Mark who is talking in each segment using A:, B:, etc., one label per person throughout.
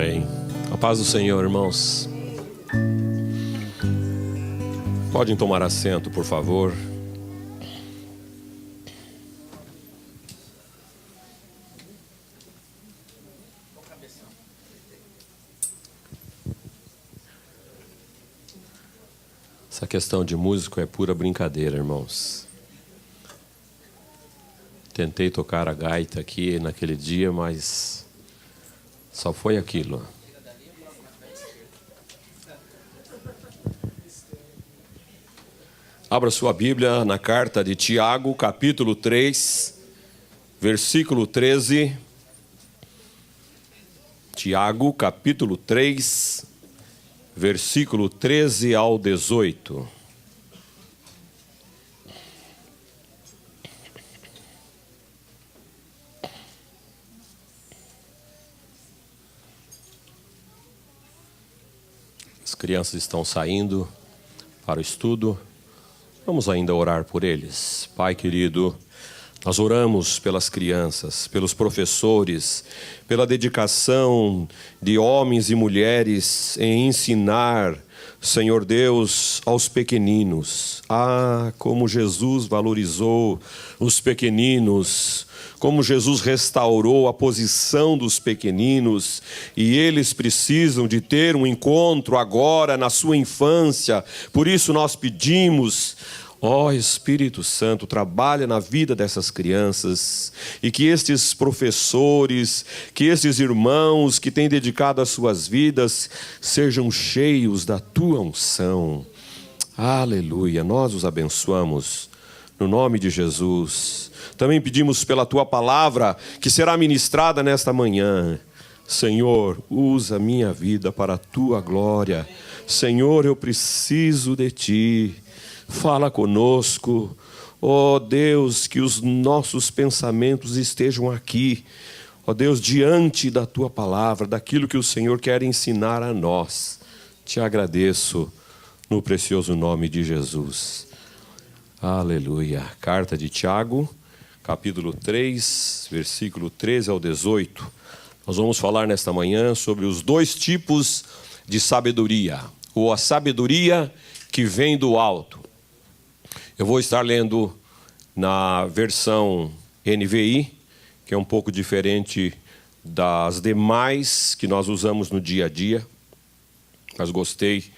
A: Amém. A paz do Senhor, irmãos. Podem tomar assento, por favor. Essa questão de músico é pura brincadeira, irmãos. Tentei tocar a gaita aqui naquele dia, mas só foi aquilo. Abra sua Bíblia na carta de Tiago, capítulo 3, versículo 13. Tiago, capítulo 3, versículo 13 ao 18. As crianças estão saindo para o estudo. Vamos ainda orar por eles. Pai querido, nós oramos pelas crianças, pelos professores, pela dedicação de homens e mulheres em ensinar, Senhor Deus, aos pequeninos. Ah, como Jesus valorizou os pequeninos, como Jesus restaurou a posição dos pequeninos, e eles precisam de ter um encontro agora na sua infância. Por isso nós pedimos, ó Espírito Santo, trabalha na vida dessas crianças, e que estes professores, que estes irmãos que têm dedicado as suas vidas, sejam cheios da tua unção. Aleluia, nós os abençoamos, no nome de Jesus. Também pedimos pela tua palavra, que será ministrada nesta manhã. Senhor, usa minha vida para a tua glória. Senhor, eu preciso de ti. Fala conosco, ó Deus, que os nossos pensamentos estejam aqui, ó Deus, diante da tua palavra, daquilo que o Senhor quer ensinar a nós. Te agradeço no precioso nome de Jesus. Aleluia. Carta de Tiago, capítulo 3, versículo 13 ao 18. Nós vamos falar nesta manhã sobre os dois tipos de sabedoria, ou a sabedoria que vem do alto. Eu vou estar lendo na versão NVI, que é um pouco diferente das demais que nós usamos no dia a dia, mas gostei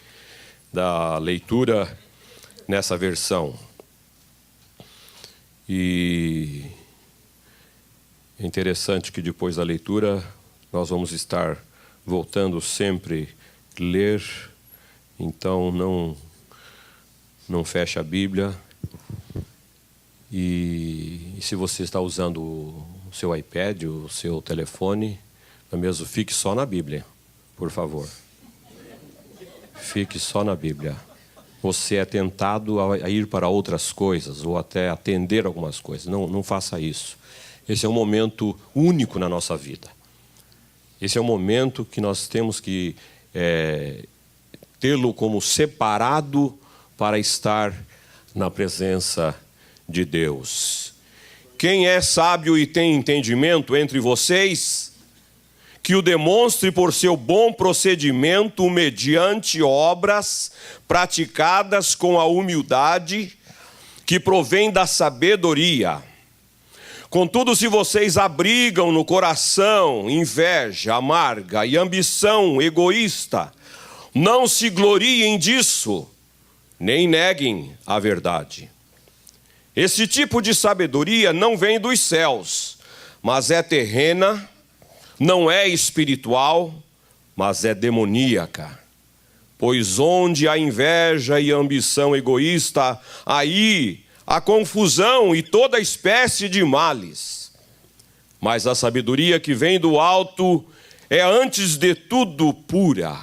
A: da leitura nessa versão. E é interessante que depois da leitura nós vamos estar voltando sempre a ler, então não feche a Bíblia. E se você está usando o seu iPad, o seu telefone, mesmo, fique só na Bíblia, por favor. Fique só na Bíblia. Você é tentado a ir para outras coisas, ou até atender algumas coisas. Não faça isso. Esse é um momento único na nossa vida. Esse é um momento que nós temos que tê-lo como separado para estar na presença de Deus. Quem é sábio e tem entendimento entre vocês, que o demonstre por seu bom procedimento mediante obras praticadas com a humildade que provém da sabedoria. Contudo, se vocês abrigam no coração inveja amarga e ambição egoísta, não se gloriem disso, nem neguem a verdade. Esse tipo de sabedoria não vem dos céus, mas é terrena, não é espiritual, mas é demoníaca. Pois onde há inveja e ambição egoísta, aí há confusão e toda espécie de males. Mas a sabedoria que vem do alto é antes de tudo pura,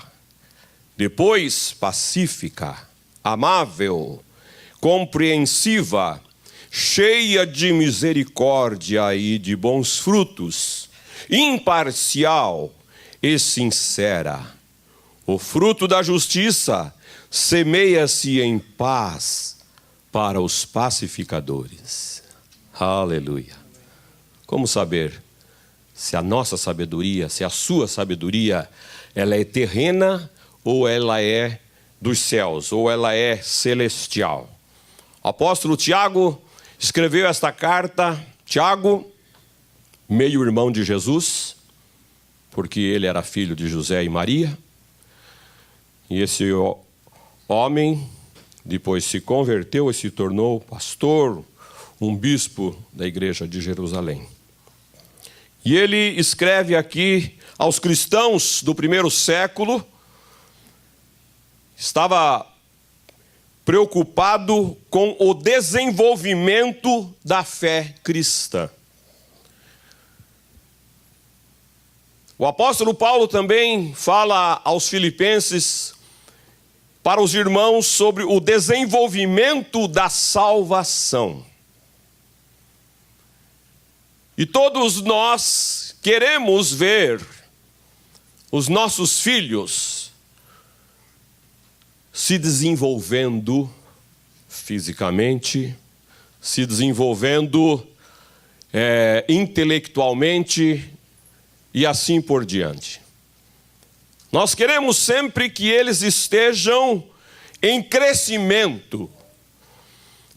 A: depois pacífica, amável, compreensiva, cheia de misericórdia e de bons frutos, imparcial e sincera. O fruto da justiça semeia-se em paz para os pacificadores. Aleluia. Como saber se a nossa sabedoria, se a sua sabedoria, ela é terrena ou ela é dos céus, ou ela é celestial. O apóstolo Tiago escreveu esta carta. Tiago, meio-irmão de Jesus, porque ele era filho de José e Maria. E esse homem depois se converteu e se tornou pastor, um bispo da igreja de Jerusalém. E ele escreve aqui aos cristãos do primeiro século, estava preocupado com o desenvolvimento da fé cristã. O apóstolo Paulo também fala aos filipenses, para os irmãos, sobre o desenvolvimento da salvação. E todos nós queremos ver os nossos filhos se desenvolvendo fisicamente, se desenvolvendo intelectualmente e assim por diante. Nós queremos sempre que eles estejam em crescimento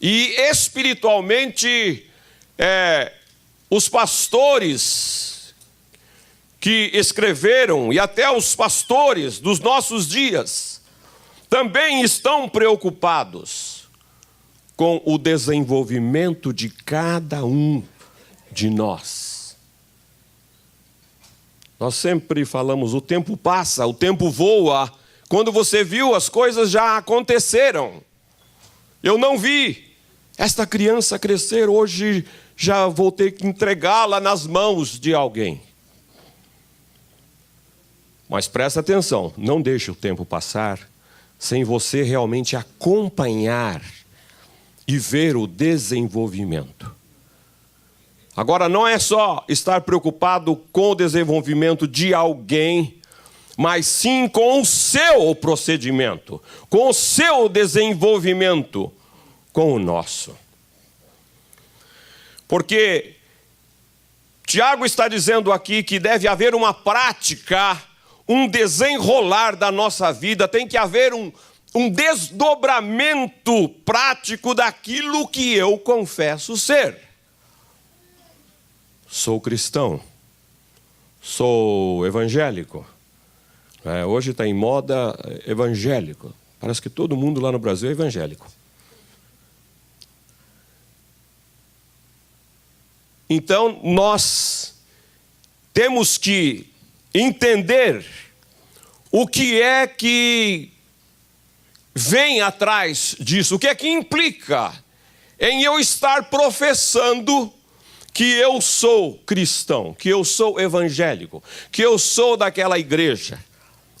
A: e espiritualmente os pastores que escreveram e até os pastores dos nossos dias também estão preocupados com o desenvolvimento de cada um de nós. Nós sempre falamos, o tempo passa, o tempo voa. Quando você viu, as coisas já aconteceram. Eu não vi esta criança crescer, hoje já vou ter que entregá-la nas mãos de alguém. Mas presta atenção, não deixe o tempo passar sem você realmente acompanhar e ver o desenvolvimento. Agora, não é só estar preocupado com o desenvolvimento de alguém, mas sim com o seu procedimento, com o seu desenvolvimento, com o nosso. Porque Tiago está dizendo aqui que deve haver uma prática, um desenrolar da nossa vida, tem que haver um desdobramento prático daquilo que eu confesso ser. Sou cristão, sou evangélico. Hoje está em moda evangélico. Parece que todo mundo lá no Brasil é evangélico. Então, nós temos que entender o que é que vem atrás disso, o que é que implica em eu estar professando que eu sou cristão, que eu sou evangélico, que eu sou daquela igreja.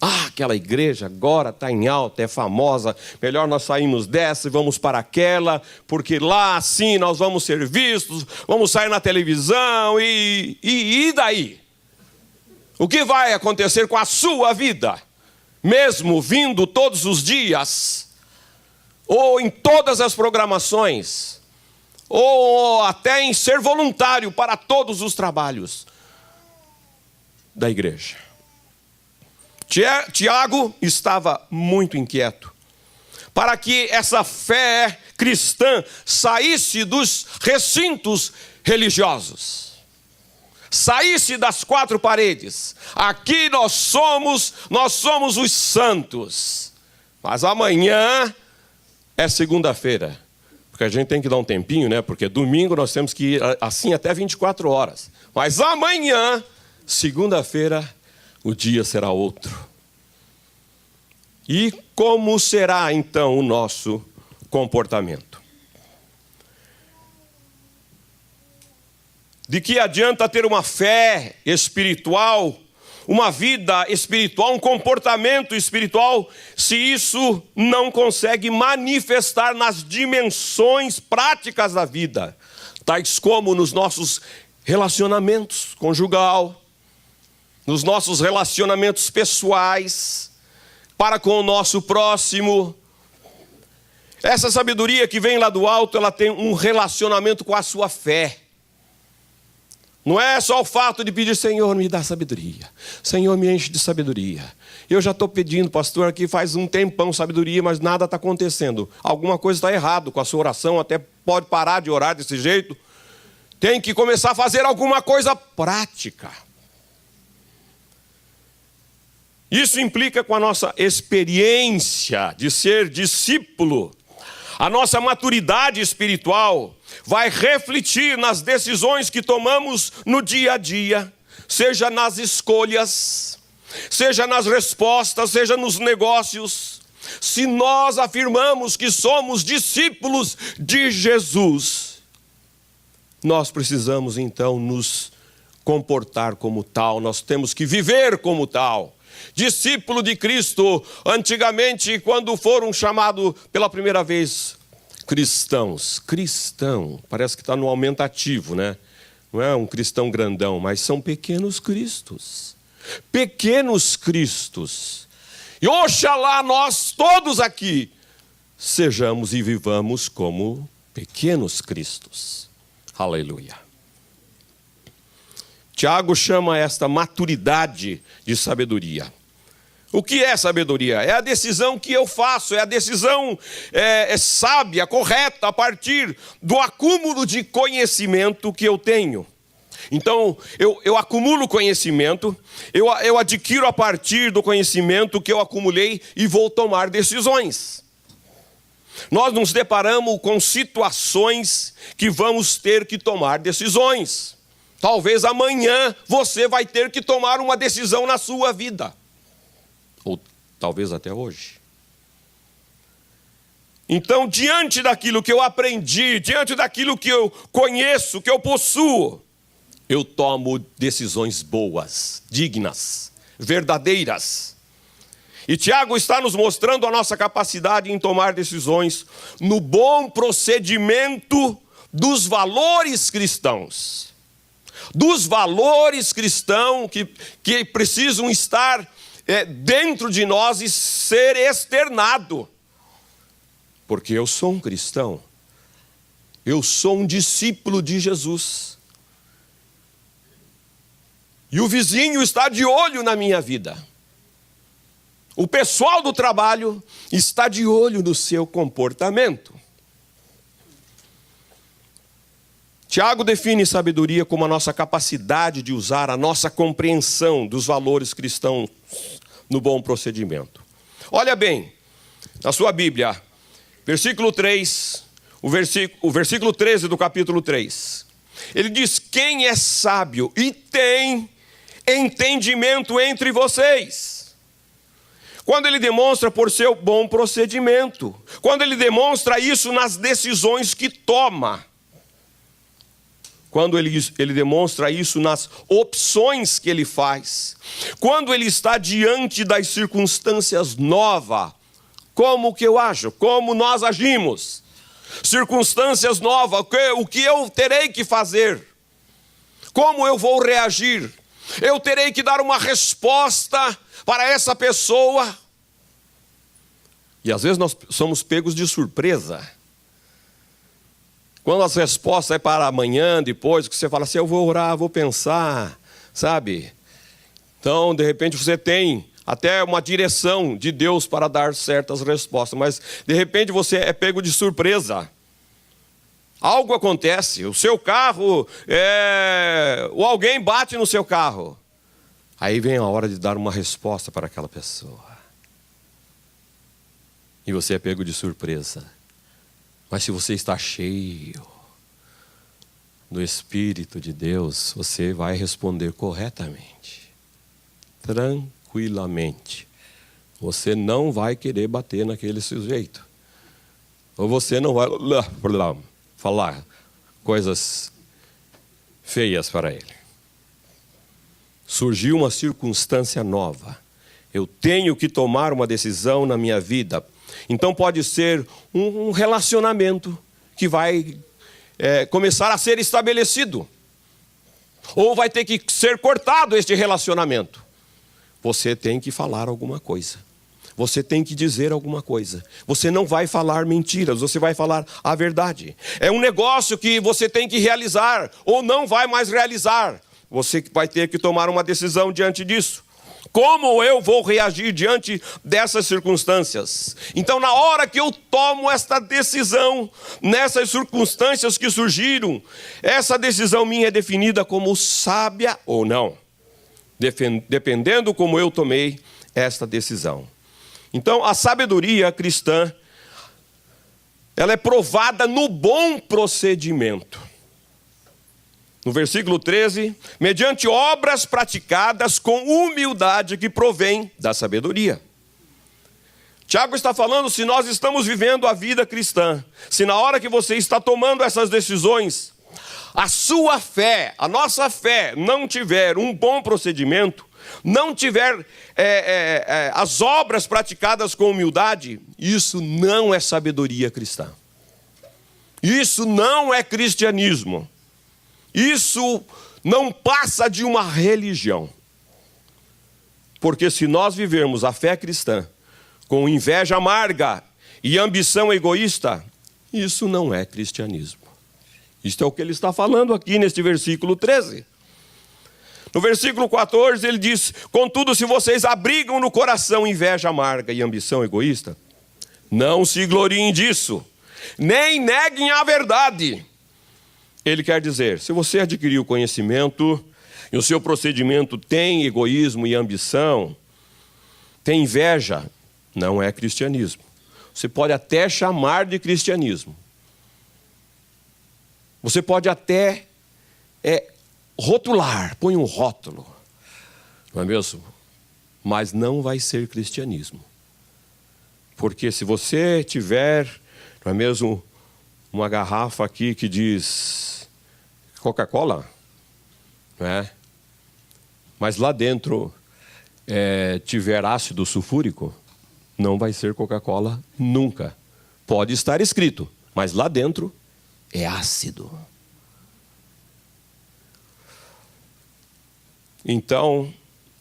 A: Aquela igreja agora está em alta, é famosa, melhor nós sairmos dessa e vamos para aquela, porque lá assim nós vamos ser vistos, vamos sair na televisão e daí? O que vai acontecer com a sua vida? Mesmo vindo todos os dias, ou em todas as programações, ou até em ser voluntário para todos os trabalhos da igreja. Tiago estava muito inquieto para que essa fé cristã saísse dos recintos religiosos, saísse das quatro paredes. Aqui nós somos os santos, mas amanhã é segunda-feira. Porque a gente tem que dar um tempinho, né? Porque domingo nós temos que ir assim até 24 horas. Mas amanhã, segunda-feira, o dia será outro. E como será então o nosso comportamento? De que adianta ter uma fé espiritual, uma vida espiritual, um comportamento espiritual, se isso não consegue manifestar nas dimensões práticas da vida, tais como nos nossos relacionamentos conjugal, nos nossos relacionamentos pessoais, para com o nosso próximo. Essa sabedoria que vem lá do alto, ela tem um relacionamento com a sua fé. Não é só o fato de pedir, Senhor, me dá sabedoria. Senhor, me enche de sabedoria. Eu já estou pedindo, pastor, aqui faz um tempão sabedoria, mas nada está acontecendo. Alguma coisa está errado com a sua oração, até pode parar de orar desse jeito. Tem que começar a fazer alguma coisa prática. Isso implica com a nossa experiência de ser discípulo. A nossa maturidade espiritual vai refletir nas decisões que tomamos no dia a dia, seja nas escolhas, seja nas respostas, seja nos negócios. Se nós afirmamos que somos discípulos de Jesus, nós precisamos então nos comportar como tal, nós temos que viver como tal. Discípulo de Cristo, antigamente, quando foram chamados pela primeira vez cristãos, cristão, parece que está no aumentativo, né? Não é um cristão grandão, mas são pequenos cristos. Pequenos cristos. E oxalá nós todos aqui sejamos e vivamos como pequenos cristos. Aleluia. Tiago chama esta maturidade de sabedoria. O que é sabedoria? É a decisão que eu faço, é a decisão sábia, correta, a partir do acúmulo de conhecimento que eu tenho. Então, eu acumulo conhecimento, eu adquiro a partir do conhecimento que eu acumulei e vou tomar decisões. Nós nos deparamos com situações que vamos ter que tomar decisões. Talvez amanhã você vai ter que tomar uma decisão na sua vida. Ou talvez até hoje. Então, diante daquilo que eu aprendi, diante daquilo que eu conheço, que eu possuo, eu tomo decisões boas, dignas, verdadeiras. E Tiago está nos mostrando a nossa capacidade em tomar decisões no bom procedimento dos valores cristãos. Dos valores cristãos que precisam estar dentro de nós e ser externado. Porque eu sou um cristão. Eu sou um discípulo de Jesus. E o vizinho está de olho na minha vida. O pessoal do trabalho está de olho no seu comportamento. Tiago define sabedoria como a nossa capacidade de usar a nossa compreensão dos valores cristãos no bom procedimento. Olha bem, na sua Bíblia, versículo 3, o versículo 13 do capítulo 3. Ele diz: quem é sábio e tem entendimento entre vocês? Quando ele demonstra por seu bom procedimento, quando ele demonstra isso nas decisões que toma, quando ele demonstra isso nas opções que ele faz, quando ele está diante das circunstâncias novas, como que eu ajo, como nós agimos, circunstâncias novas, o que eu terei que fazer, como eu vou reagir, eu terei que dar uma resposta para essa pessoa. E às vezes nós somos pegos de surpresa. Quando as respostas é para amanhã, depois, que você fala assim, eu vou orar, vou pensar, sabe? Então, de repente, você tem até uma direção de Deus para dar certas respostas, mas, de repente, você é pego de surpresa. Algo acontece, o seu carro, ou alguém bate no seu carro. Aí vem a hora de dar uma resposta para aquela pessoa. E você é pego de surpresa. Mas se você está cheio do Espírito de Deus, você vai responder corretamente, tranquilamente. Você não vai querer bater naquele sujeito. Ou você não vai falar coisas feias para ele. Surgiu uma circunstância nova. Eu tenho que tomar uma decisão na minha vida. Então pode ser um relacionamento que vai começar a ser estabelecido. Ou vai ter que ser cortado este relacionamento. Você tem que falar alguma coisa. você tem que dizer alguma coisa. Você não vai falar mentiras, você vai falar a verdade. É um negócio que você tem que realizar ou não vai mais realizar. Você vai ter que tomar uma decisão diante disso. Como eu vou reagir diante dessas circunstâncias? Então, na hora que eu tomo esta decisão, nessas circunstâncias que surgiram, essa decisão minha é definida como sábia ou não, dependendo como eu tomei esta decisão. Então, a sabedoria cristã, ela é provada no bom procedimento. No versículo 13, mediante obras praticadas com humildade que provém da sabedoria. Tiago está falando, se nós estamos vivendo a vida cristã, se na hora que você está tomando essas decisões, a sua fé, a nossa fé não tiver um bom procedimento, não tiver as obras praticadas com humildade, isso não é sabedoria cristã. Isso não é cristianismo. Isso não passa de uma religião. Porque se nós vivermos a fé cristã com inveja amarga e ambição egoísta, isso não é cristianismo. Isto é o que ele está falando aqui neste versículo 13. No versículo 14 ele diz, contudo, se vocês abrigam no coração inveja amarga e ambição egoísta, não se gloriem disso, nem neguem a verdade. Ele quer dizer, se você adquiriu conhecimento e o seu procedimento tem egoísmo e ambição, tem inveja, não é cristianismo. Você pode até chamar de cristianismo. Você pode até rotular, põe um rótulo, não é mesmo? Mas não vai ser cristianismo. Porque se você tiver, não é mesmo, uma garrafa aqui que diz Coca-Cola, não é? Mas lá dentro tiver ácido sulfúrico, não vai ser Coca-Cola nunca. Pode estar escrito, mas lá dentro é ácido. Então,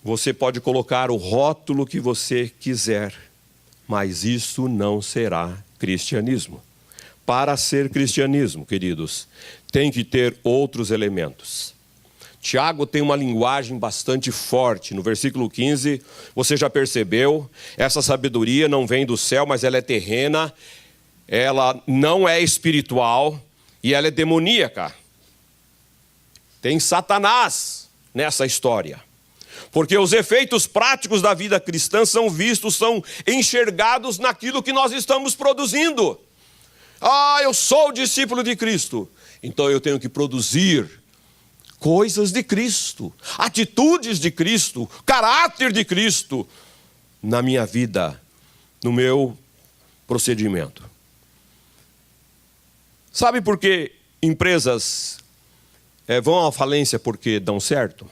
A: você pode colocar o rótulo que você quiser, mas isso não será cristianismo. Para ser cristianismo, queridos, tem que ter outros elementos. Tiago tem uma linguagem bastante forte. No versículo 15, você já percebeu, essa sabedoria não vem do céu, mas ela é terrena, ela não é espiritual e ela é demoníaca. Tem Satanás nessa história. Porque os efeitos práticos da vida cristã são vistos, são enxergados naquilo que nós estamos produzindo. Eu sou discípulo de Cristo, então eu tenho que produzir coisas de Cristo, atitudes de Cristo, caráter de Cristo na minha vida, no meu procedimento. Sabe por que empresas vão à falência porque dão certo?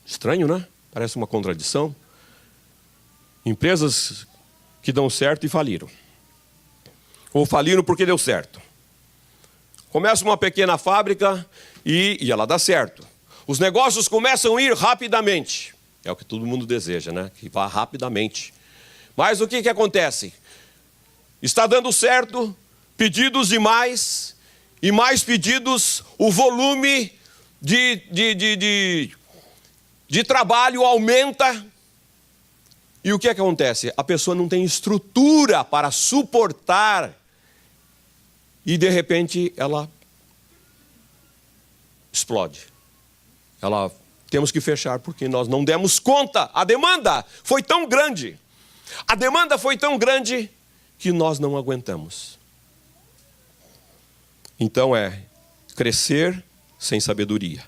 A: Estranho, né? Parece uma contradição. Empresas que dão certo e faliram. Ou faliram porque deu certo. Começa uma pequena fábrica e ela dá certo. Os negócios começam a ir rapidamente. É o que todo mundo deseja, né? Que vá rapidamente. Mas o que acontece? Está dando certo, pedidos demais, e mais pedidos, o volume de trabalho aumenta. E o que acontece? A pessoa não tem estrutura para suportar. E de repente ela explode. Temos que fechar porque nós não demos conta. A demanda foi tão grande. A demanda foi tão grande que nós não aguentamos. Então crescer sem sabedoria.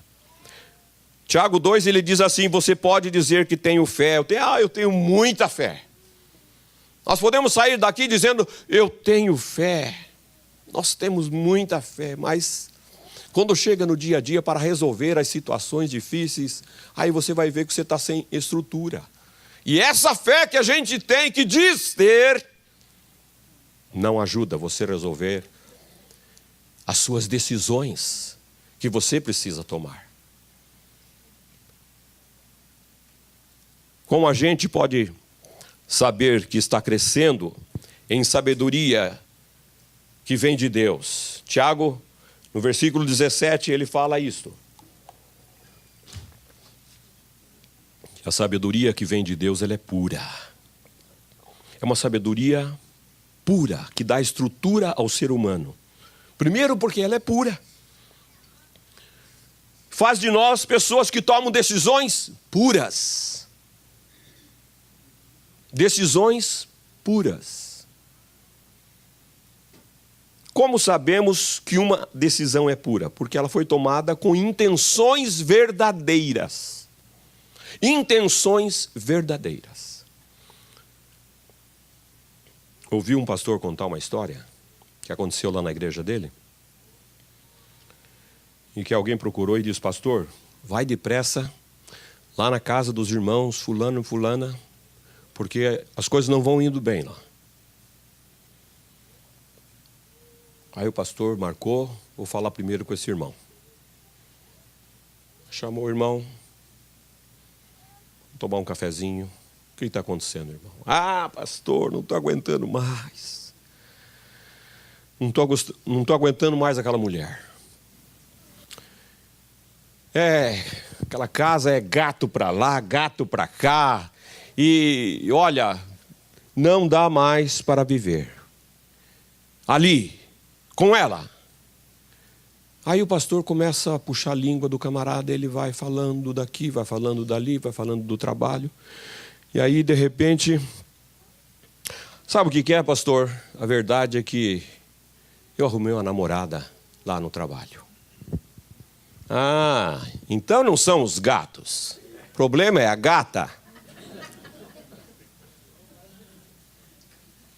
A: Tiago 2, ele diz assim, você pode dizer que tenho fé. Eu tenho muita fé. Nós podemos sair daqui dizendo, eu tenho fé. Nós temos muita fé, mas quando chega no dia a dia para resolver as situações difíceis, aí você vai ver que você está sem estrutura. E essa fé que a gente tem, que diz ter, não ajuda você a resolver as suas decisões que você precisa tomar. Como a gente pode saber que está crescendo em sabedoria que vem de Deus? Tiago, no versículo 17, ele fala isto. A sabedoria que vem de Deus, ela é pura. É uma sabedoria pura, que dá estrutura ao ser humano. Primeiro porque ela é pura. Faz de nós pessoas que tomam decisões puras. Decisões puras. Como sabemos que uma decisão é pura? Porque ela foi tomada com intenções verdadeiras. Intenções verdadeiras. Ouvi um pastor contar uma história que aconteceu lá na igreja dele, em que alguém procurou e disse: pastor, vai depressa lá na casa dos irmãos fulano e fulana, porque as coisas não vão indo bem lá. Aí o pastor marcou: vou falar primeiro com esse irmão. Chamou o irmão, tomar um cafezinho. O que está acontecendo, irmão? Ah, pastor, não estou aguentando mais. Não estou aguentando mais aquela mulher. Aquela casa é gato para lá, gato para cá. E olha, não dá mais para viver ali, com ela. Aí o pastor começa a puxar a língua do camarada, ele vai falando daqui, vai falando dali, vai falando do trabalho. E aí, de repente, sabe o que é, pastor? A verdade é que eu arrumei uma namorada lá no trabalho. Ah, então não são os gatos. O problema é a gata.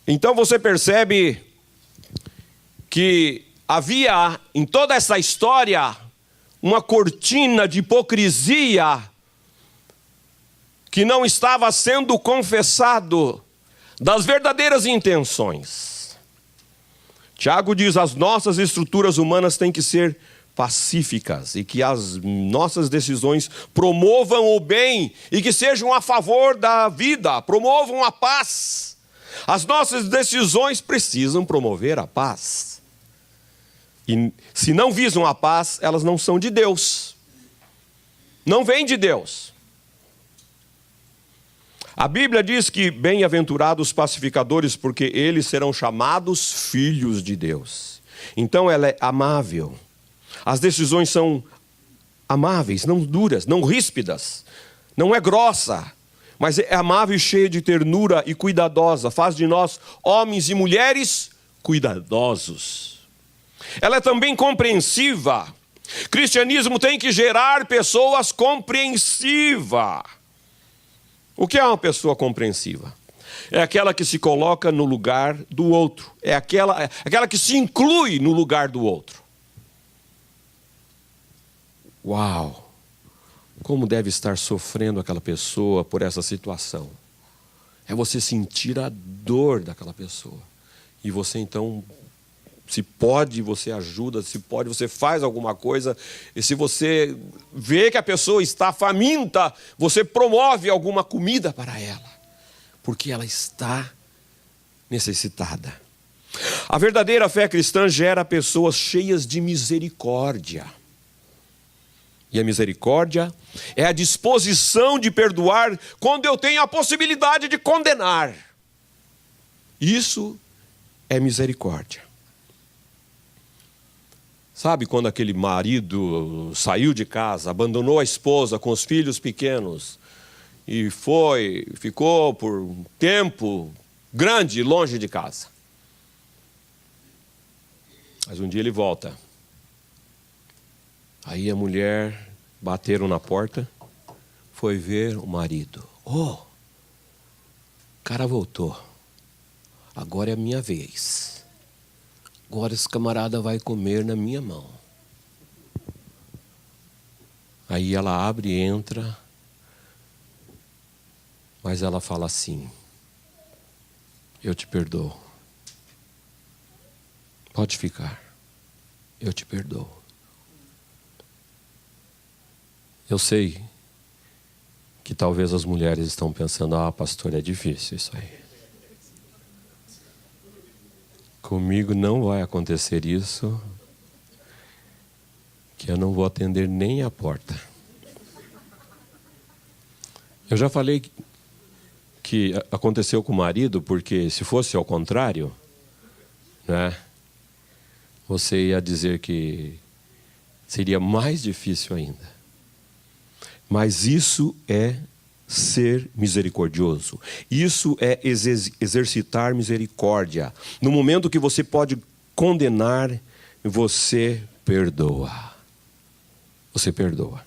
A: Então você percebe que havia em toda essa história uma cortina de hipocrisia que não estava sendo confessado das verdadeiras intenções. Tiago diz: as nossas estruturas humanas têm que ser pacíficas e que as nossas decisões promovam o bem e que sejam a favor da vida, promovam a paz. As nossas decisões precisam promover a paz. E se não visam a paz, elas não são de Deus. Não vêm de Deus. A Bíblia diz que bem-aventurados os pacificadores, porque eles serão chamados filhos de Deus. Então ela é amável. As decisões são amáveis, não duras, não ríspidas. Não é grossa, mas é amável e cheia de ternura e cuidadosa. Faz de nós homens e mulheres cuidadosos. Ela é também compreensiva. Cristianismo tem que gerar pessoas compreensivas. O que é uma pessoa compreensiva? É aquela que se coloca no lugar do outro. É aquela que se inclui no lugar do outro. Uau! Como deve estar sofrendo aquela pessoa por essa situação. É você sentir a dor daquela pessoa. E você então, se pode, você ajuda, se pode, você faz alguma coisa. E se você vê que a pessoa está faminta, você promove alguma comida para ela. Porque ela está necessitada. A verdadeira fé cristã gera pessoas cheias de misericórdia. E a misericórdia é a disposição de perdoar quando eu tenho a possibilidade de condenar. Isso é misericórdia. Sabe quando aquele marido saiu de casa, abandonou a esposa com os filhos pequenos e ficou por um tempo grande longe de casa. Mas um dia ele volta. Aí a mulher bateram na porta, foi ver o marido. O cara voltou. Agora é a minha vez. Agora esse camarada vai comer na minha mão. Aí ela abre e entra. Mas ela fala assim: eu te perdoo. Pode ficar. Eu te perdoo. Eu sei que talvez as mulheres estão pensando: ah, pastor, é difícil isso aí. Comigo não vai acontecer isso, que eu não vou atender nem a porta. Eu já falei que aconteceu com o marido, porque se fosse ao contrário, né, você ia dizer que seria mais difícil ainda. Mas isso é ser misericordioso. Isso é exercitar misericórdia. No momento que você pode condenar, você perdoa. Você perdoa.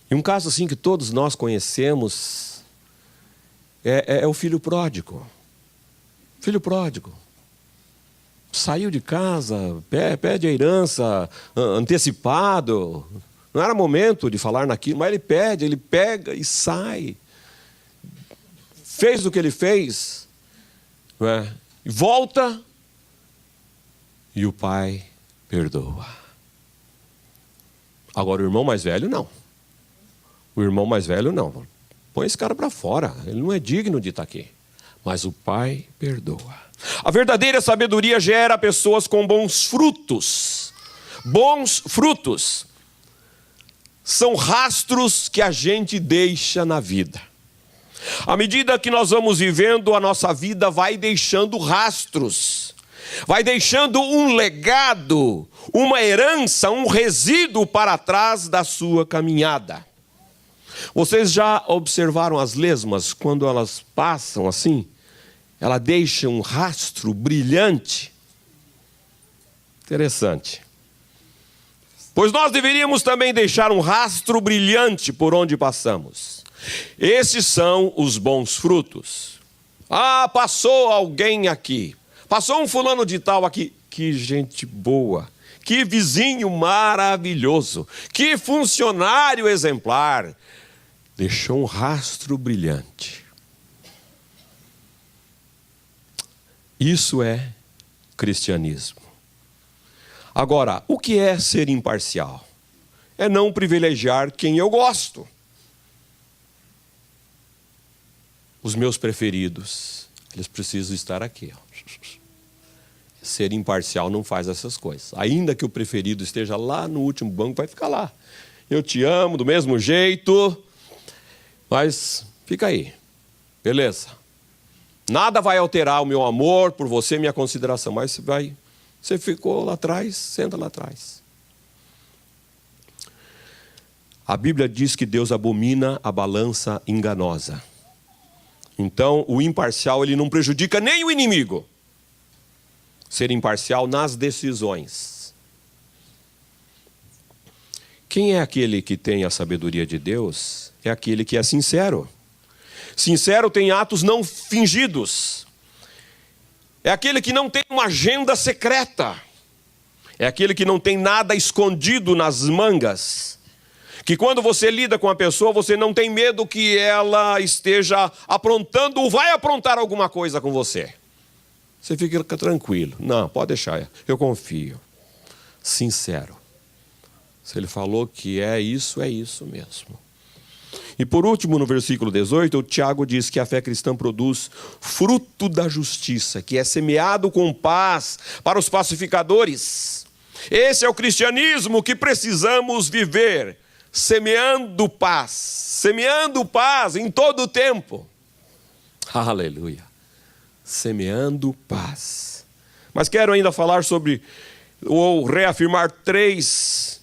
A: E um caso assim que todos nós conhecemos é o filho pródigo. Filho pródigo. Saiu de casa, pede a herança antecipado. Não era momento de falar naquilo, mas ele pega e sai. Fez o que ele fez, não é? E volta, e o pai perdoa. Agora o irmão mais velho não. O irmão mais velho não. Põe esse cara para fora, ele não é digno de estar aqui. Mas o pai perdoa. A verdadeira sabedoria gera pessoas com bons frutos. Bons frutos são rastros que a gente deixa na vida. À medida que nós vamos vivendo, a nossa vida vai deixando rastros. Vai deixando um legado, uma herança, um resíduo para trás da sua caminhada. Vocês já observaram as lesmas, quando elas passam assim? Ela deixa um rastro brilhante. Interessante. Pois nós deveríamos também deixar um rastro brilhante por onde passamos. Esses são os bons frutos. Ah, passou alguém aqui. Passou um fulano de tal aqui. Que gente boa. Que vizinho maravilhoso. Que funcionário exemplar. Deixou um rastro brilhante. Isso é cristianismo. Agora, o que é ser imparcial? É não privilegiar quem eu gosto. Os meus preferidos, eles precisam estar aqui. Ser imparcial não faz essas coisas. Ainda que o preferido esteja lá no último banco, vai ficar lá. Eu te amo do mesmo jeito, mas fica aí. Beleza. Nada vai alterar o meu amor por você, minha consideração, mas você ficou lá atrás, senta lá atrás. A Bíblia diz que Deus abomina a balança enganosa. Então, o imparcial, ele não prejudica nem o inimigo. Ser imparcial nas decisões. Quem é aquele que tem a sabedoria de Deus? É aquele que é sincero. Sincero tem atos não fingidos. É aquele que não tem uma agenda secreta. É aquele que não tem nada escondido nas mangas. Que quando você lida com a pessoa, você não tem medo que ela esteja aprontando ou vai aprontar alguma coisa com você. Você fica tranquilo. Não, pode deixar, eu confio. Sincero. Se ele falou que é isso mesmo. E por último, no versículo 18, o Tiago diz que a fé cristã produz fruto da justiça, que é semeado com paz para os pacificadores. Esse é o cristianismo que precisamos viver, semeando paz em todo o tempo. Aleluia. Semeando paz. Mas quero ainda falar sobre, ou reafirmar 3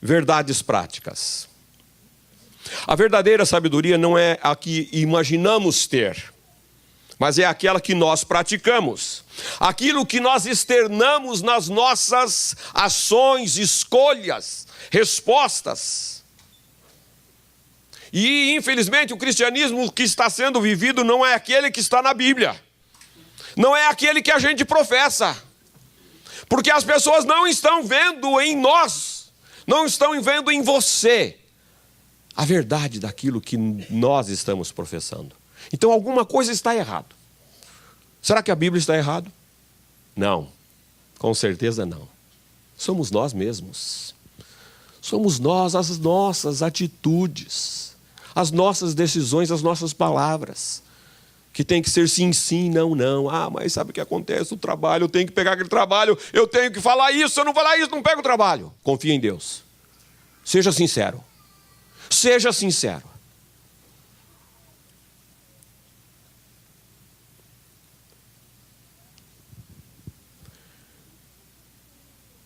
A: verdades práticas. A verdadeira sabedoria não é a que imaginamos ter, mas é aquela que nós praticamos. Aquilo que nós externamos nas nossas ações, escolhas, respostas. E, infelizmente, o cristianismo que está sendo vivido não é aquele que está na Bíblia. Não é aquele que a gente professa. Porque as pessoas não estão vendo em nós, não estão vendo em você a verdade daquilo que nós estamos professando. Então alguma coisa está errado. Será que a Bíblia está errada? Não, com certeza não. Somos nós mesmos. Somos nós, as nossas atitudes, as nossas decisões, as nossas palavras. Que tem que ser sim, sim, não, não. Ah, mas sabe o que acontece? O trabalho, eu tenho que pegar aquele trabalho, eu tenho que falar isso, se eu não falar isso, não pego o trabalho. Confia em Deus. Seja sincero. Seja sincero.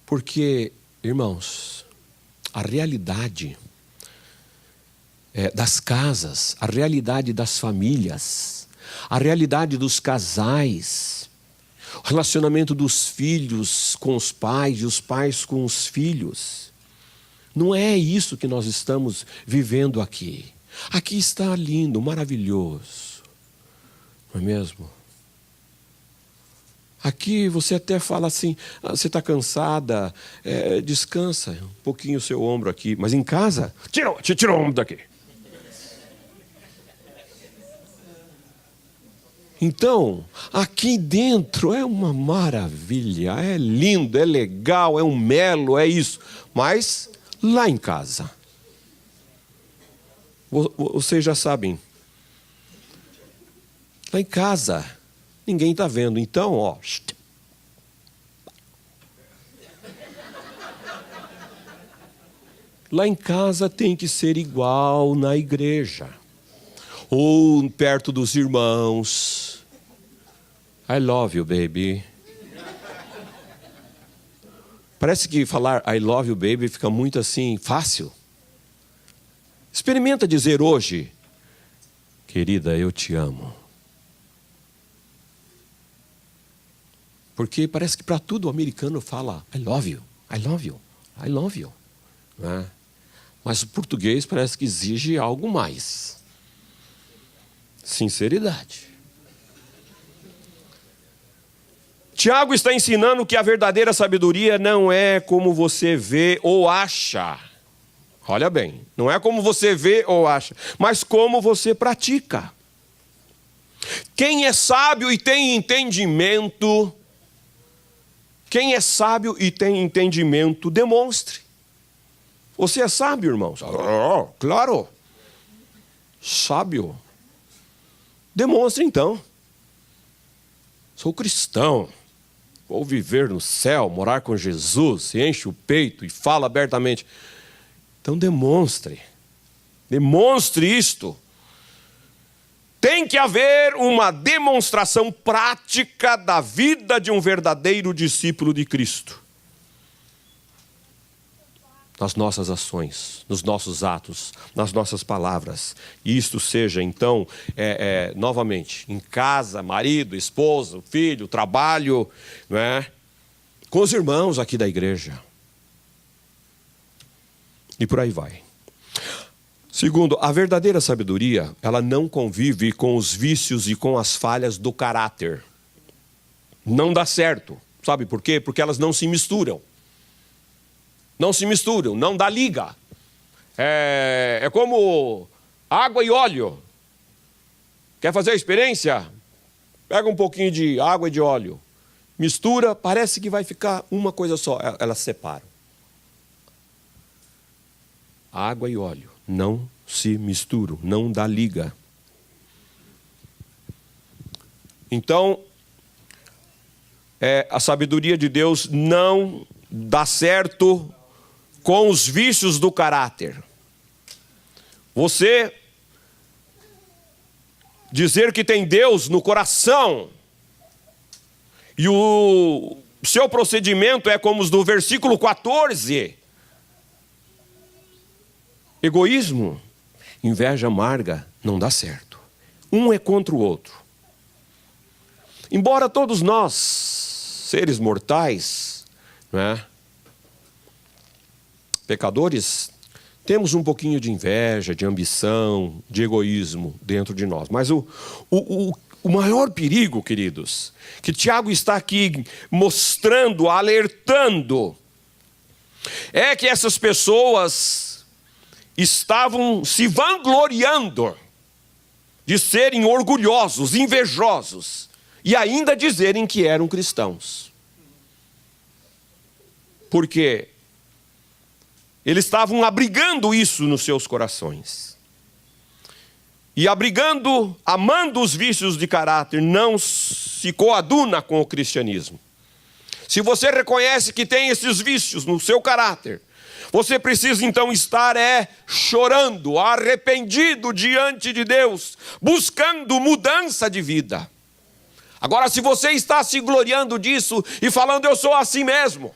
A: Porque, irmãos, a realidade das casas, a realidade das famílias, a realidade dos casais, o relacionamento dos filhos com os pais e os pais com os filhos. Não é isso que nós estamos vivendo aqui. Aqui está lindo, maravilhoso. Não é mesmo? Aqui você até fala assim, você está cansada, descansa um pouquinho o seu ombro aqui. Mas em casa, tira o ombro daqui. Então, aqui dentro é uma maravilha, é lindo, é legal, é um melo, é isso. Mas lá em casa, vocês já sabem, lá em casa, ninguém está vendo. Então, ó, lá em casa tem que ser igual na igreja. Ou perto dos irmãos. I love you, baby. Parece que falar I love you, baby fica muito assim, fácil. Experimenta dizer hoje, querida, eu te amo. Porque parece que para tudo o americano fala I love you, I love you, I love you. Né? Mas o português parece que exige algo mais. Sinceridade. Tiago está ensinando que a verdadeira sabedoria não é como você vê ou acha. Olha bem, não é como você vê ou acha, mas como você pratica. Quem é sábio e tem entendimento, demonstre. Você é sábio, irmãos? Oh, claro. Sábio. Demonstre então. Sou cristão. Vou viver no céu, morar com Jesus. Se enche o peito e fala abertamente. Então demonstre. Demonstre isto. Tem que haver uma demonstração prática da vida de um verdadeiro discípulo de Cristo. Nas nossas ações, nos nossos atos, nas nossas palavras. E isto seja, então, novamente, em casa, marido, esposa, filho, trabalho, não é? Com os irmãos aqui da igreja. E por aí vai. Segundo, a verdadeira sabedoria, ela não convive com os vícios e com as falhas do caráter. Não dá certo. Sabe por quê? Porque elas não se misturam. Não se misturam, não dá liga. É como água e óleo. Quer fazer a experiência? Pega um pouquinho de água e de óleo. Mistura, parece que vai ficar uma coisa só. Elas separam. Água e óleo não se misturam, não dá liga. Então, a sabedoria de Deus não dá certo com os vícios do caráter. Você dizer que tem Deus no coração e o seu procedimento é como os do versículo 14. Egoísmo, inveja amarga, não dá certo. Um é contra o outro. Embora todos nós, seres mortais, não é? Pecadores, temos um pouquinho de inveja, de ambição, de egoísmo dentro de nós. Mas o maior perigo, queridos, que Tiago está aqui mostrando, alertando, é que essas pessoas estavam se vangloriando de serem orgulhosos, invejosos, e ainda dizerem que eram cristãos. Porque eles estavam abrigando isso nos seus corações. e amando os vícios de caráter, não se coaduna com o cristianismo. Se você reconhece que tem esses vícios no seu caráter, você precisa então estar chorando, arrependido diante de Deus, buscando mudança de vida. Agora, se você está se gloriando disso e falando, eu sou assim mesmo.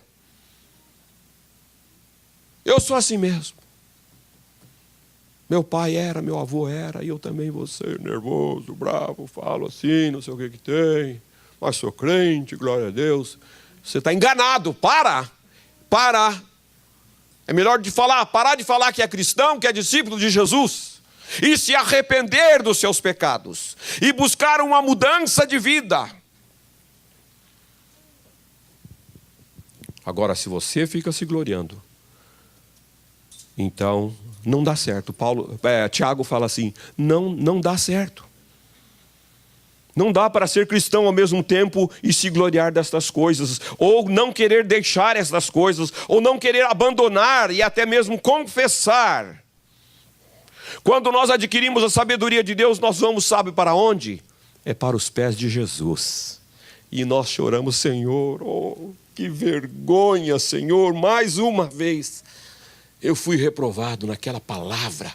A: Eu sou assim mesmo. Meu pai era, meu avô era, e eu também vou ser nervoso, bravo, falo assim, não sei o que tem, mas sou crente, glória a Deus. Você está enganado, para. É melhor parar de falar que é cristão, que é discípulo de Jesus, e se arrepender dos seus pecados, e buscar uma mudança de vida. Agora, se você fica se gloriando, então não dá certo. Tiago fala assim, não dá certo. Não dá para ser cristão ao mesmo tempo e se gloriar destas coisas, ou não querer deixar estas coisas, ou não querer abandonar e até mesmo confessar. Quando nós adquirimos a sabedoria de Deus, nós vamos, sabe para onde? É para os pés de Jesus. E nós choramos, Senhor, oh, que vergonha, Senhor, mais uma vez. Eu fui reprovado naquela palavra.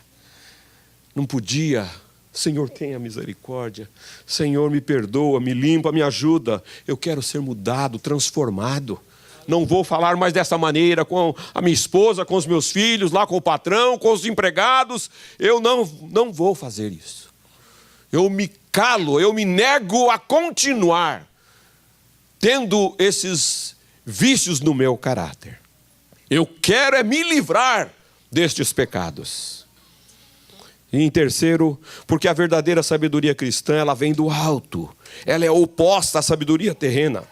A: Não podia. Senhor, tenha misericórdia. Senhor, me perdoa, me limpa, me ajuda. Eu quero ser mudado, transformado. Não vou falar mais dessa maneira com a minha esposa, com os meus filhos, lá com o patrão, com os empregados. Eu não vou fazer isso. Eu me calo, eu me nego a continuar tendo esses vícios no meu caráter. Eu quero me livrar destes pecados. E em terceiro, porque a verdadeira sabedoria cristã, ela vem do alto. Ela é oposta à sabedoria terrena.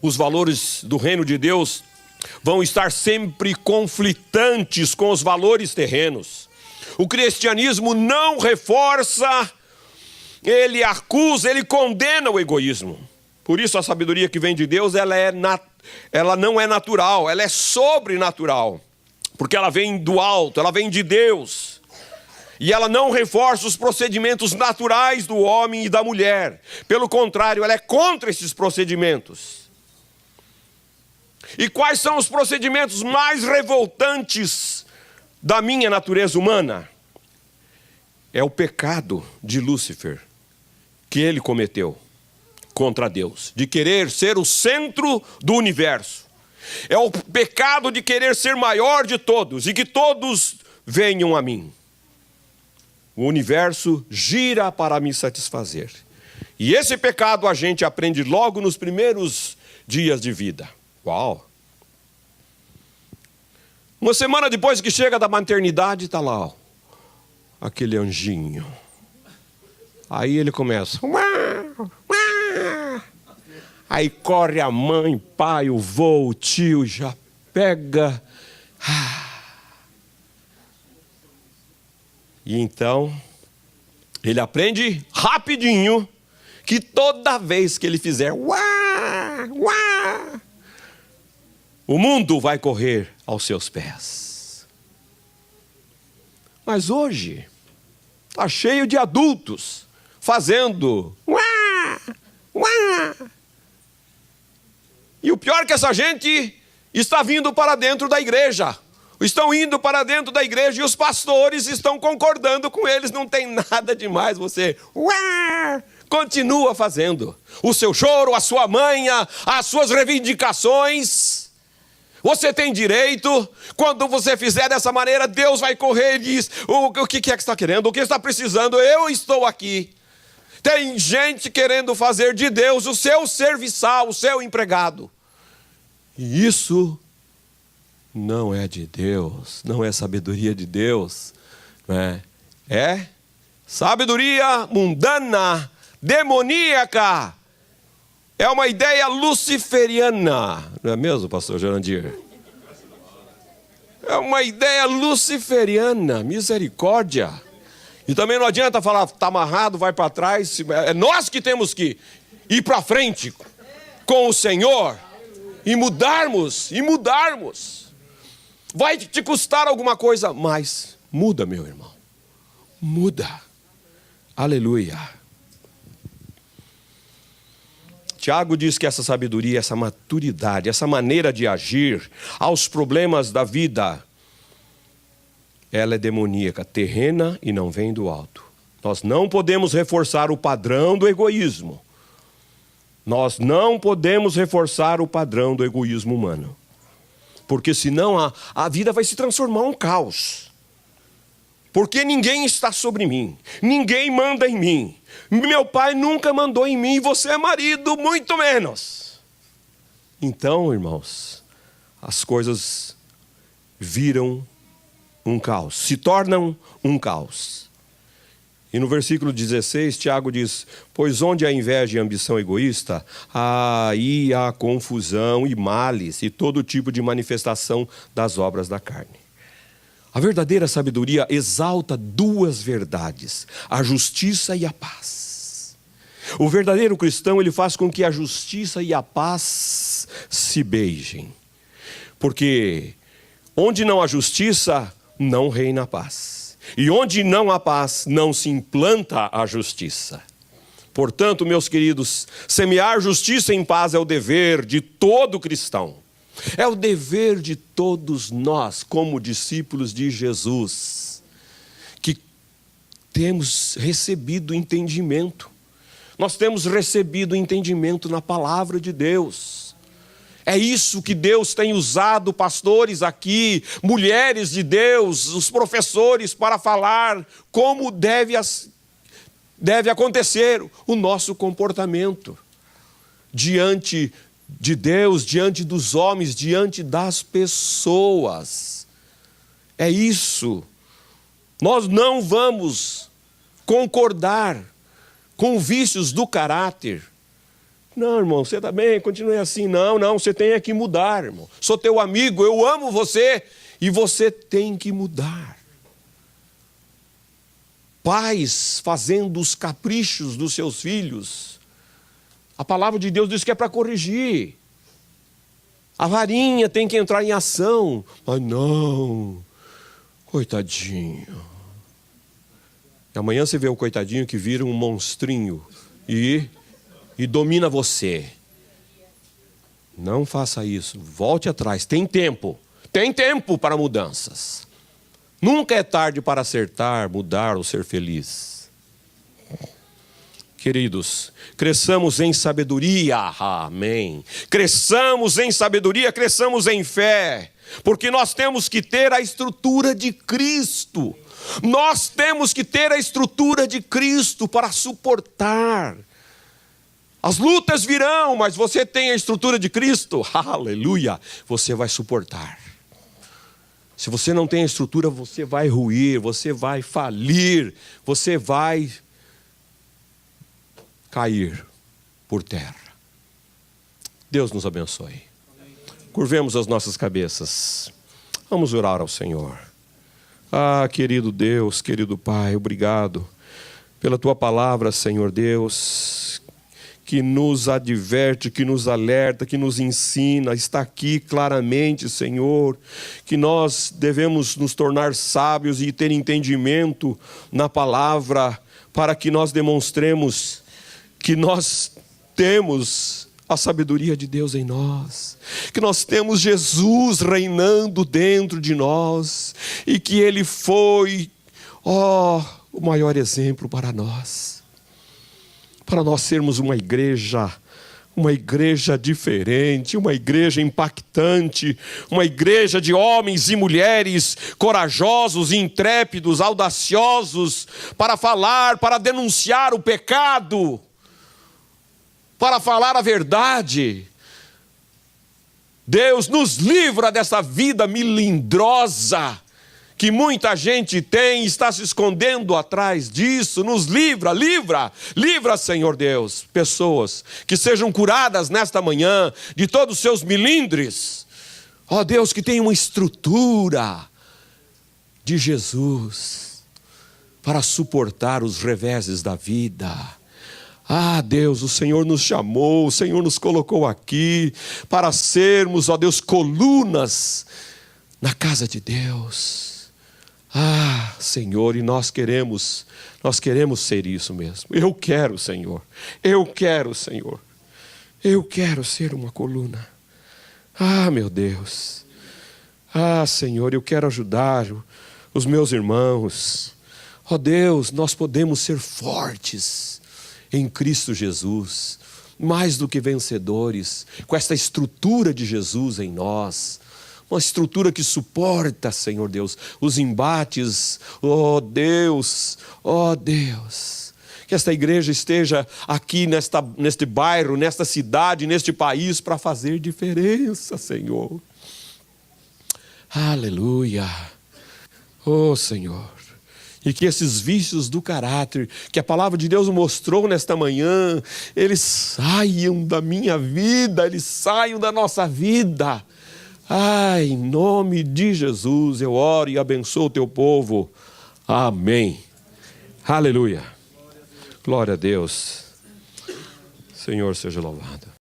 A: Os valores do reino de Deus vão estar sempre conflitantes com os valores terrenos. O cristianismo não reforça, ele acusa, ele condena o egoísmo. Por isso a sabedoria que vem de Deus, ela não é natural, ela é sobrenatural. Porque ela vem do alto, ela vem de Deus. E ela não reforça os procedimentos naturais do homem e da mulher. Pelo contrário, ela é contra esses procedimentos. E quais são os procedimentos mais revoltantes da minha natureza humana? É o pecado de Lúcifer, que ele cometeu contra Deus, de querer ser o centro do universo. É o pecado de querer ser maior de todos e que todos venham a mim. O universo gira para me satisfazer. E esse pecado a gente aprende logo nos primeiros dias de vida. Uau! Uma semana depois que chega da maternidade, está lá, ó, aquele anjinho. Aí ele começa. Aí corre a mãe, pai, o vô, o tio, já pega. E então, ele aprende rapidinho que toda vez que ele fizer o mundo vai correr aos seus pés. Mas hoje, está cheio de adultos fazendo E o pior é que essa gente está vindo para dentro da igreja. Estão indo para dentro da igreja e os pastores estão concordando com eles. Não tem nada demais, você continua fazendo o seu choro, a sua manha, as suas reivindicações. Você tem direito. Quando você fizer dessa maneira, Deus vai correr e diz, o que é que está querendo? O que está precisando? Eu estou aqui. Tem gente querendo fazer de Deus o seu serviçal, o seu empregado. E isso não é de Deus, não é sabedoria de Deus, né? É sabedoria mundana, demoníaca. É uma ideia luciferiana, não é mesmo, pastor Gerandir? É uma ideia luciferiana, misericórdia. E também não adianta falar, está amarrado, vai para trás. É nós que temos que ir para frente com o Senhor e mudarmos. vai te custar alguma coisa, mas muda, meu irmão. Muda. Aleluia. Tiago diz que essa sabedoria, essa maturidade, essa maneira de agir aos problemas da vida, ela é demoníaca, terrena e não vem do alto. Nós não podemos reforçar o padrão do egoísmo. Nós não podemos reforçar o padrão do egoísmo humano. Porque senão a vida vai se transformar em um caos. Porque ninguém está sobre mim. Ninguém manda em mim. Meu pai nunca mandou em mim. Você é marido, muito menos. Então, irmãos, as coisas viram um caos. Se tornam um caos. E no versículo 16, Tiago diz: pois onde há inveja e ambição egoísta, aí há confusão e males e todo tipo de manifestação das obras da carne. A verdadeira sabedoria exalta duas verdades: a justiça e a paz. O verdadeiro cristão, ele faz com que a justiça e a paz se beijem. Porque onde não há justiça, não reina a paz. E onde não há paz, não se implanta a justiça. Portanto, meus queridos, semear justiça em paz é o dever de todo cristão. É o dever de todos nós, como discípulos de Jesus, que temos recebido entendimento. Nós temos recebido entendimento na palavra de Deus. É isso que Deus tem usado pastores aqui, mulheres de Deus, os professores, para falar como deve acontecer o nosso comportamento diante de Deus, diante dos homens, diante das pessoas. É isso. Nós não vamos concordar com vícios do caráter. Não, irmão, você está bem, continue assim. Não, você tem que mudar, irmão. Sou teu amigo, eu amo você e você tem que mudar. Pais fazendo os caprichos dos seus filhos. A palavra de Deus diz que é para corrigir. A varinha tem que entrar em ação. Mas não, coitadinho. E amanhã você vê o coitadinho que vira um monstrinho e domina você. Não faça isso. Volte atrás. Tem tempo. Tem tempo para mudanças. Nunca é tarde para acertar, mudar ou ser feliz. Queridos, cresçamos em sabedoria. Amém. Cresçamos em sabedoria, cresçamos em fé. Porque nós temos que ter a estrutura de Cristo. Nós temos que ter a estrutura de Cristo para suportar. As lutas virão, mas você tem a estrutura de Cristo, aleluia, você vai suportar. Se você não tem a estrutura, você vai ruir, você vai falir, você vai cair por terra. Deus nos abençoe. Curvemos as nossas cabeças. Vamos orar ao Senhor. Ah, querido Deus, querido Pai, obrigado pela Tua palavra, Senhor Deus, que nos adverte, que nos alerta, que nos ensina, está aqui claramente, Senhor, que nós devemos nos tornar sábios e ter entendimento na palavra, para que nós demonstremos que nós temos a sabedoria de Deus em nós, que nós temos Jesus reinando dentro de nós, e que Ele foi, o maior exemplo para nós sermos uma igreja diferente, uma igreja impactante, uma igreja de homens e mulheres corajosos, intrépidos, audaciosos, para falar, para denunciar o pecado, para falar a verdade. Deus nos livra dessa vida melindrosa que muita gente tem, está se escondendo atrás disso. Nos livra, Senhor Deus, pessoas que sejam curadas nesta manhã de todos os seus melindres. Ó Deus, que tenha uma estrutura de Jesus para suportar os reveses da vida. Ah, Deus, o Senhor nos chamou, o Senhor nos colocou aqui para sermos, ó Deus, colunas na casa de Deus. Ah, Senhor, e nós queremos ser isso mesmo. Eu quero, Senhor. Eu quero, Senhor. Eu quero ser uma coluna. Ah, meu Deus. Ah, Senhor, eu quero ajudar os meus irmãos. Ó Deus, nós podemos ser fortes em Cristo Jesus, mais do que vencedores, com esta estrutura de Jesus em nós. Uma estrutura que suporta, Senhor Deus, os embates. Ó Deus, ó Deus. Que esta igreja esteja aqui neste bairro, nesta cidade, neste país, para fazer diferença, Senhor. Aleluia. Oh, Senhor. E que esses vícios do caráter, que a palavra de Deus mostrou nesta manhã, eles saiam da minha vida, eles saiam da nossa vida. Ai, em nome de Jesus, eu oro e abençoo o teu povo. Amém. Aleluia. Glória a Deus. Senhor seja louvado.